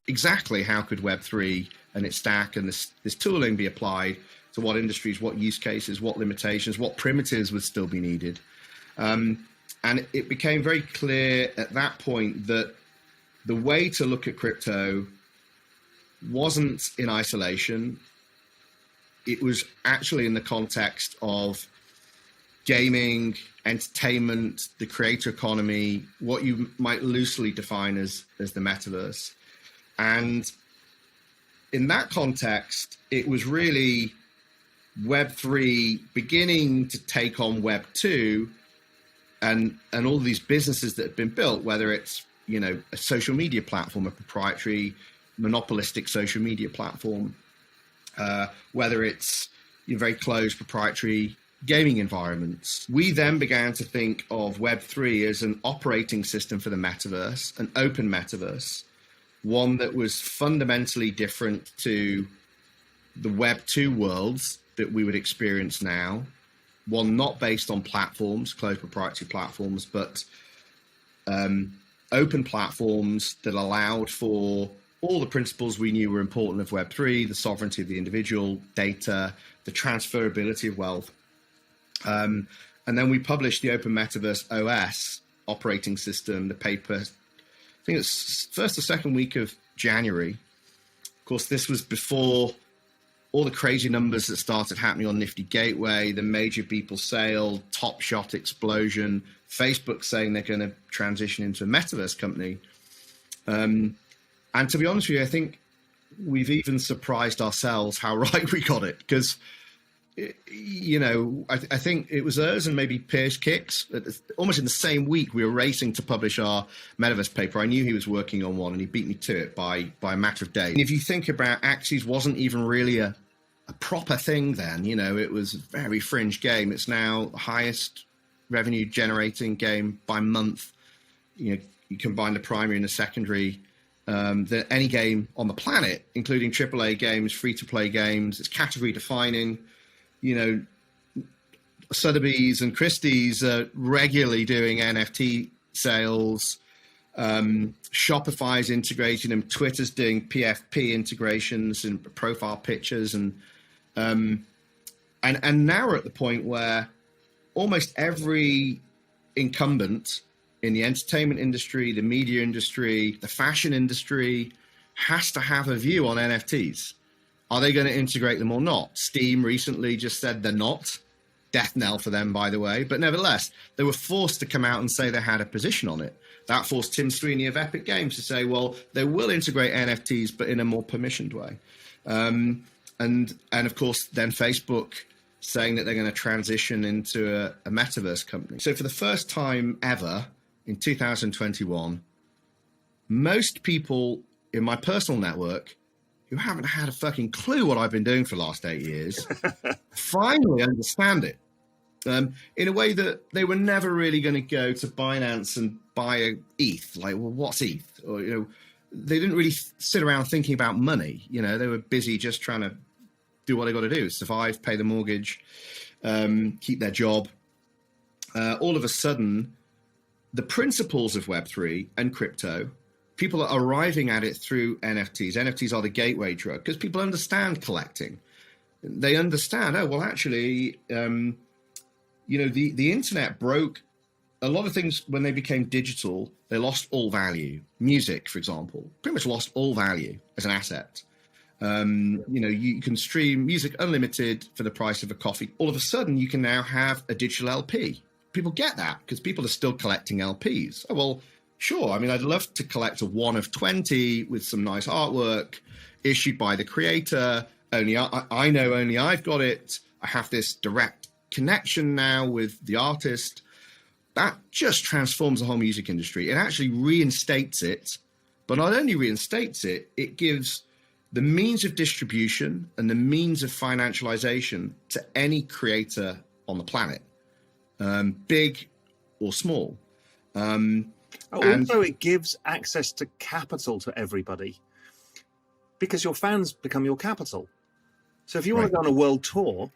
exactly how could Web3 and its stack and this tooling be applied to what industries, what use cases, what limitations, what primitives would still be needed. And it became very clear at that point that the way to look at crypto wasn't in isolation. It was actually in the context of gaming, entertainment, the creator economy, what you might loosely define as the metaverse. And in that context, it was really Web3 beginning to take on Web2 and all these businesses that have been built, whether it's, a social media platform, a proprietary monopolistic social media platform, whether it's very closed proprietary gaming environments. We then began to think of Web3 as an operating system for the metaverse, an open metaverse, one that was fundamentally different to the Web2 worlds that we would experience now, one not based on platforms, closed proprietary platforms, but open platforms that allowed for all the principles we knew were important of Web3, the sovereignty of the individual, data, the transferability of wealth. And then we published the Open Metaverse OS operating system, the paper, I think it's first or second week of January. Of course, this was before all the crazy numbers that started happening on Nifty Gateway, the major Beeple sale, Top Shot explosion, Facebook saying they're going to transition into a metaverse company. And to be honest with you, I think we've even surprised ourselves how right we got it, because, I think it was us and maybe Piers Kicks. Almost in the same week, we were racing to publish our Metaverse paper. I knew he was working on one, and he beat me to it by a matter of days. And if you think about Axes, wasn't even really a proper thing then. It was a very fringe game. It's now the highest revenue generating game by month. You combine the primary and the secondary. That any game on the planet, including AAA games, free-to-play games, it's category defining. Sotheby's and Christie's are regularly doing NFT sales. Shopify's integrating them. Twitter's doing PFP integrations and profile pictures, and now we're at the point where almost every incumbent in the entertainment industry, the media industry, the fashion industry has to have a view on NFTs. Are they going to integrate them or not? Steam recently just said they're not. Death knell for them, by the way. But nevertheless, they were forced to come out and say they had a position on it. That forced Tim Sweeney of Epic Games to say, well, they will integrate NFTs, but in a more permissioned way. And of course, then Facebook saying that they're going to transition into a metaverse company. So for the first time ever in 2021, most people in my personal network who haven't had a fucking clue what I've been doing for the last 8 years finally understand it in a way that they were never really going to go to Binance and buy a ETH. Like, well, what's ETH? Or, they didn't really sit around thinking about money. They were busy just trying to do what they got to do, survive, pay the mortgage, keep their job. All of a sudden, the principles of Web3 and crypto, people are arriving at it through NFTs. NFTs are the gateway drug because people understand collecting. They understand, actually, the internet broke a lot of things when they became digital. They lost all value. Music, for example, pretty much lost all value as an asset. You can stream music unlimited for the price of a coffee. All of a sudden, you can now have a digital LP. People get that because people are still collecting LPs. Oh, well, sure. I mean, I'd love to collect a 1 of 20 with some nice artwork issued by the creator. I know only I've got it. I have this direct connection now with the artist. That just transforms the whole music industry. It actually reinstates it, but not only reinstates it, it gives the means of distribution and the means of financialization to any creator on the planet, big or small. Also, it gives access to capital to everybody because your fans become your capital. So if you want to go on a world tour,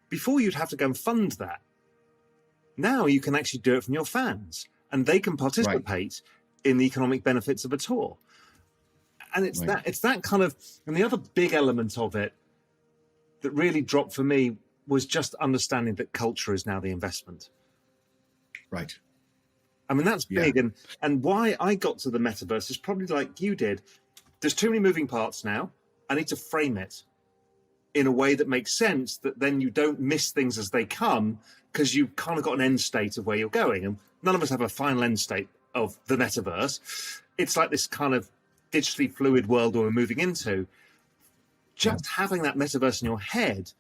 before you'd have to go and fund that. Now you can actually do it from your fans and they can participate in the economic benefits of a tour. And it's that kind of, and the other big element of it that really dropped for me was just understanding that culture is now the investment. Right. I mean, that's big. And why I got to the metaverse is probably like you did. There's too many moving parts now. I need to frame it in a way that makes sense, that then you don't miss things as they come, because you've kind of got an end state of where you're going. And none of us have a final end state of the metaverse. It's like this kind of digitally fluid world we're moving into. Just having that metaverse in your head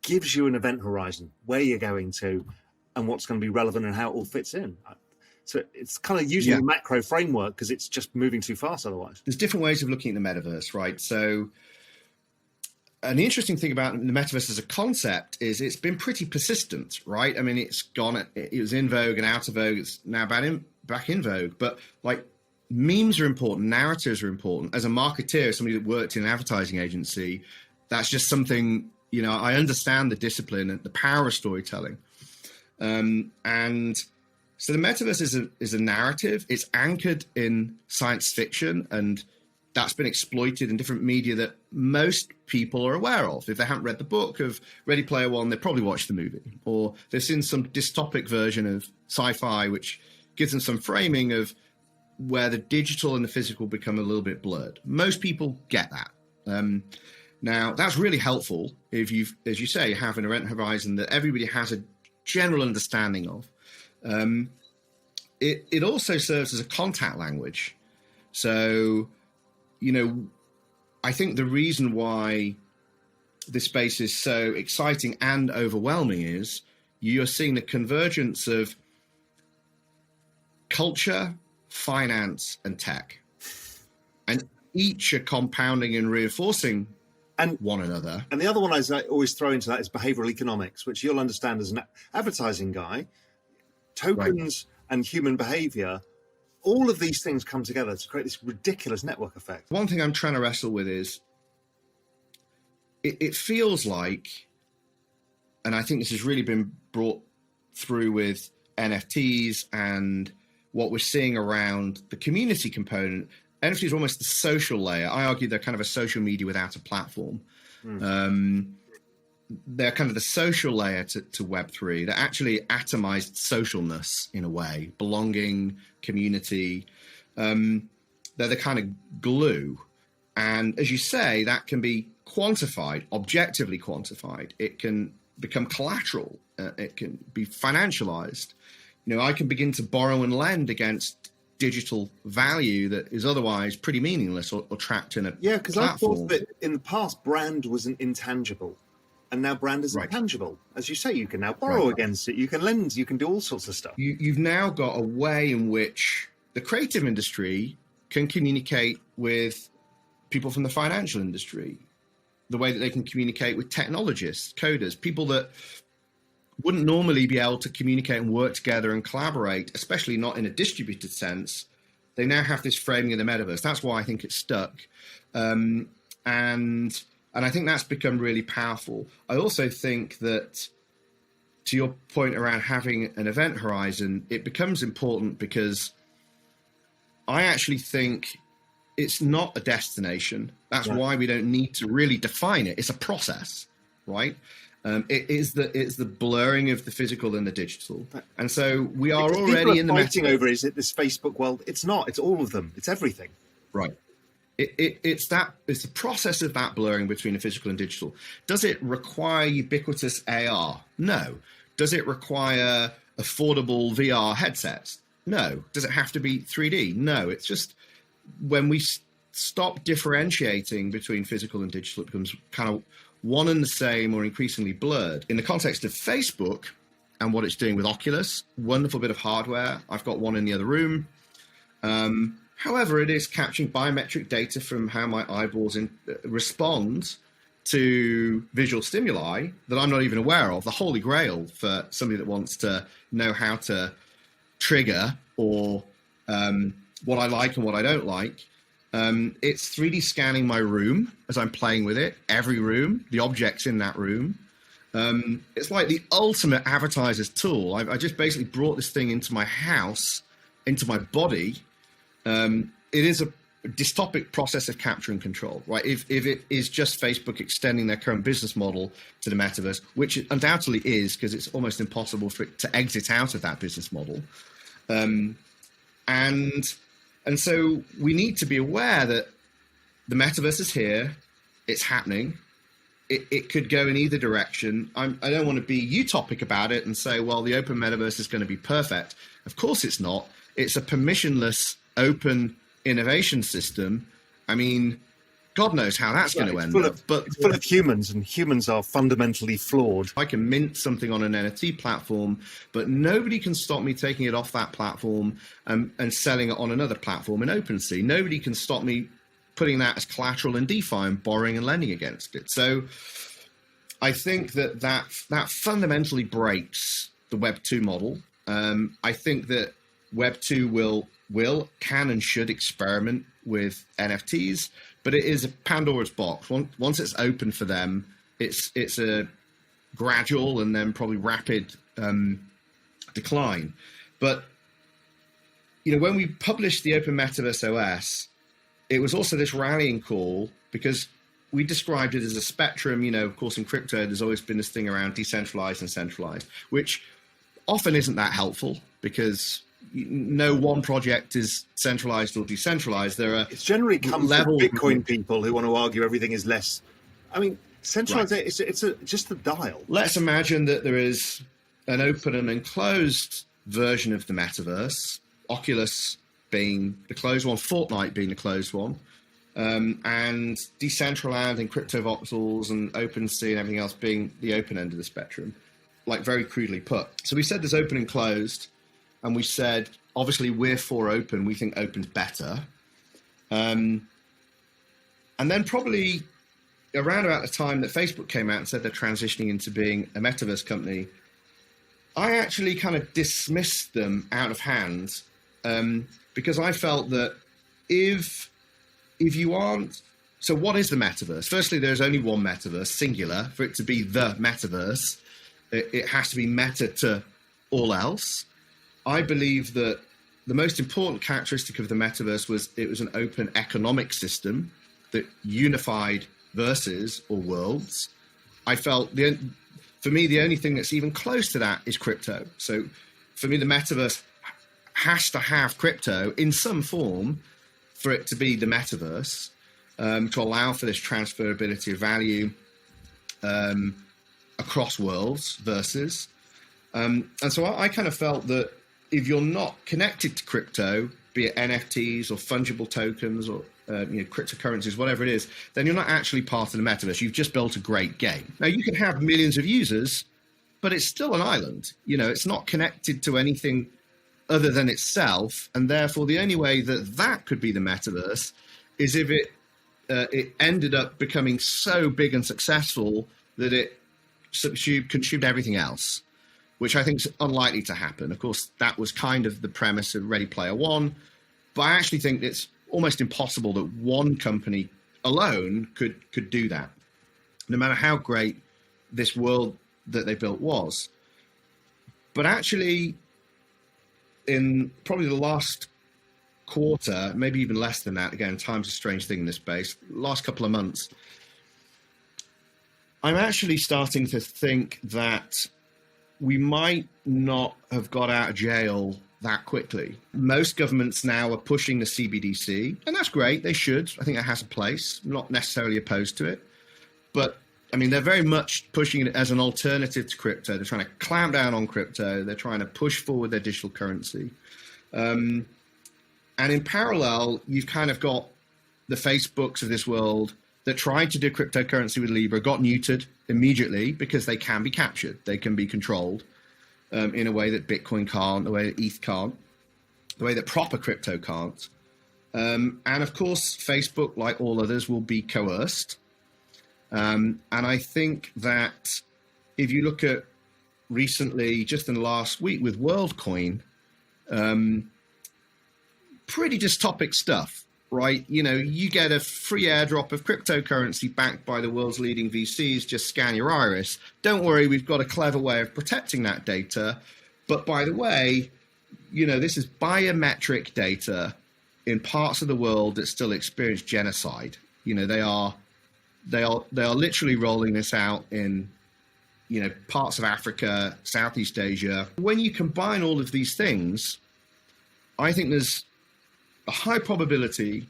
gives you an event horizon, where you're going to and what's going to be relevant and how it all fits in. So it's kind of using the macro framework, because it's just moving too fast otherwise. There's different ways of looking at the metaverse, right? So, and the interesting thing about the metaverse as a concept is it's been pretty persistent, right? I mean, it was in vogue and out of vogue. It's now back in vogue. But like, memes are important, narratives are important. As a marketeer, somebody that worked in an advertising agency, that's just something, you know, I understand the discipline and the power of storytelling. And so the metaverse is a narrative. It's anchored in science fiction, and that's been exploited in different media that most people are aware of. If they haven't read the book of Ready Player One, they probably watched the movie, or they've seen some dystopic version of sci-fi, which gives them some framing of where the digital and the physical become a little bit blurred. Most people get that. Now, that's really helpful if you, as you say, have an event horizon that everybody has a general understanding of. It also serves as a contact language. So, you know, I think the reason why this space is so exciting and overwhelming is you're seeing the convergence of culture, finance, and tech. And each are compounding and reinforcing one another. And the other one I always throw into that is behavioral economics, which you'll understand as an advertising guy. Tokens and human behavior, all of these things come together to create this ridiculous network effect. One thing I'm trying to wrestle with is it feels like, and I think this has really been brought through with NFTs and what we're seeing around the community component. NFT is almost the social layer. I argue they're kind of a social media without a platform. They're kind of the social layer to Web3. They're actually atomized socialness in a way, belonging, community. They're the kind of glue. And as you say, that can be quantified, objectively quantified. It can become collateral. It can be financialized. You know, I can begin to borrow and lend against digital value that is otherwise pretty meaningless or trapped in a platform. Yeah, because I thought that in the past, brand was an intangible. And now brand is intangible. As you say, you can now borrow against it. You can lend. You can do all sorts of stuff. You've now got a way in which the creative industry can communicate with people from the financial industry, the way that they can communicate with technologists, coders, people that wouldn't normally be able to communicate and work together and collaborate, especially not in a distributed sense. They now have this framing of the metaverse. That's why I think it's stuck. And I think that's become really powerful. I also think that, to your point around having an event horizon, it becomes important because I actually think it's not a destination. That's why we don't need to really define it. It's a process, right? It's the blurring of the physical and the digital. And so we are already in the fighting over, is it this Facebook world? It's not. It's all of them. It's everything. Right. It's the process of that blurring between the physical and digital. Does it require ubiquitous AR? No. Does it require affordable VR headsets? No. Does it have to be 3D? No. It's just when we stop differentiating between physical and digital, it becomes kind of one and the same or increasingly blurred. In the context of Facebook and what it's doing with Oculus, wonderful bit of hardware. I've got one in the other room. However, it is capturing biometric data from how my eyeballs respond to visual stimuli that I'm not even aware of. The holy grail for somebody that wants to know how to trigger or what I like and what I don't like. It's 3D scanning my room as I'm playing with it, every room, the objects in that room. It's like the ultimate advertiser's tool. I just basically brought this thing into my house, into my body. It is a dystopic process of capture and control, right? If it is just Facebook extending their current business model to the metaverse, which it undoubtedly is, because it's almost impossible for it to exit out of that business model. And so we need to be aware that the metaverse is here, it's happening. It could go in either direction. I don't want to be utopic about it and say, well, the open metaverse is going to be perfect. Of course it's not. It's a permissionless, open innovation system. I mean, God knows how that's going to end up. But it's full of humans, and humans are fundamentally flawed. I can mint something on an NFT platform, but nobody can stop me taking it off that platform and selling it on another platform in OpenSea. Nobody can stop me putting that as collateral in DeFi and borrowing and lending against it. So I think that fundamentally breaks the Web 2 model. I think that Web 2 can and should experiment with NFTs, but it is a Pandora's box. Once it's open for them, it's a gradual and then probably rapid decline. But when we published the Open Metaverse OS, it was also this rallying call because we described it as a spectrum. Of course, in crypto, there's always been this thing around decentralized and centralized, which often isn't that helpful because no one project is centralized or decentralized. It's generally come from Bitcoin people who want to argue everything is less. I mean, centralized, right. It's just the dial. Let's imagine that there is an open and enclosed version of the metaverse, Oculus being the closed one, Fortnite being the closed one, and Decentraland and CryptoVoxels and OpenSea and everything else being the open end of the spectrum, like very crudely put. So we said there's open and closed, and we said, obviously, we're for open. We think open's better. And then probably around about the time that Facebook came out and said they're transitioning into being a metaverse company, I actually kind of dismissed them out of hand because I felt that if you aren't... So what is the metaverse? Firstly, there's only one metaverse, singular. For it to be the metaverse, it has to be meta to all else. I believe that the most important characteristic of the metaverse was it was an open economic system that unified verses or worlds. I felt for me, the only thing that's even close to that is crypto. So for me, the metaverse has to have crypto in some form for it to be the metaverse, to allow for this transferability of value across worlds, versus. And so I kind of felt that if you're not connected to crypto, be it NFTs or fungible tokens or cryptocurrencies, whatever it is, then you're not actually part of the metaverse. You've just built a great game. Now, you can have millions of users, but it's still an island. It's not connected to anything other than itself, and therefore the only way that could be the metaverse is if it ended up becoming so big and successful that it consumed everything else, which I think is unlikely to happen. Of course, that was kind of the premise of Ready Player One, but I actually think it's almost impossible that one company alone could do that, no matter how great this world that they built was. But actually, in probably the last quarter, maybe even less than that, again, time's a strange thing in this space, last couple of months, I'm actually starting to think that we might not have got out of jail that quickly. Most governments now are pushing the CBDC, and that's great. They should. I think that has a place. I'm not necessarily opposed to it. But, I mean, they're very much pushing it as an alternative to crypto. They're trying to clamp down on crypto. They're trying to push forward their digital currency. And in parallel, you've kind of got the Facebooks of this world that tried to do cryptocurrency with Libra, got neutered immediately because they can be captured. They can be controlled in a way that Bitcoin can't, the way that ETH can't, the way that proper crypto can't. And of course, Facebook, like all others, will be coerced. And I think that if you look at recently, just in the last week with WorldCoin, pretty dystopic stuff, right? You get a free airdrop of cryptocurrency backed by the world's leading VCs, just scan your iris. Don't worry, we've got a clever way of protecting that data. But by the way, this is biometric data in parts of the world that still experience genocide. You know, they are literally rolling this out in, you know, parts of Africa, Southeast Asia. When you combine all of these things, I think there's a high probability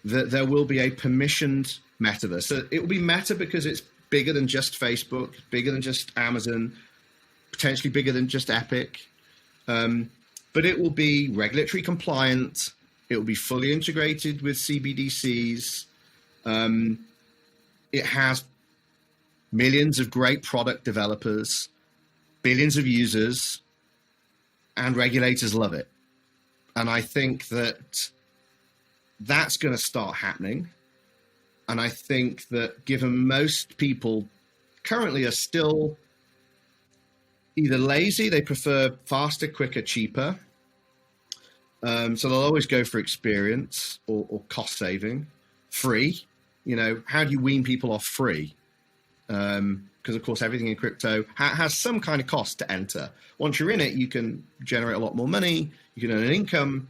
that there will be a permissioned metaverse. So it will be meta because it's bigger than just Facebook, bigger than just Amazon, potentially bigger than just Epic. But it will be regulatory compliant. It will be fully integrated with CBDCs. It has millions of great product developers, billions of users, and regulators love it. And I think that that's going to start happening. And I think that given most people currently are still either lazy, they prefer faster, quicker, cheaper. So they'll always go for experience or cost saving, free. You know, how do you wean people off free? Because of course, everything in crypto has some kind of cost to enter. Once you're in it, you can generate a lot more money. You can earn an income,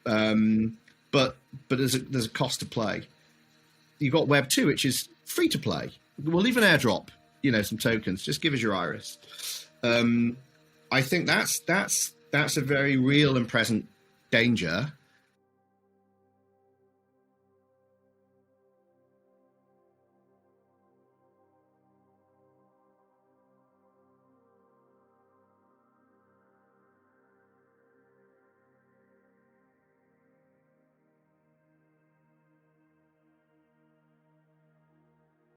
but there's a cost to play. You've got Web 2, which is free to play. We'll even airdrop, you know, some tokens. Just give us your iris. I think that's a very real and present danger.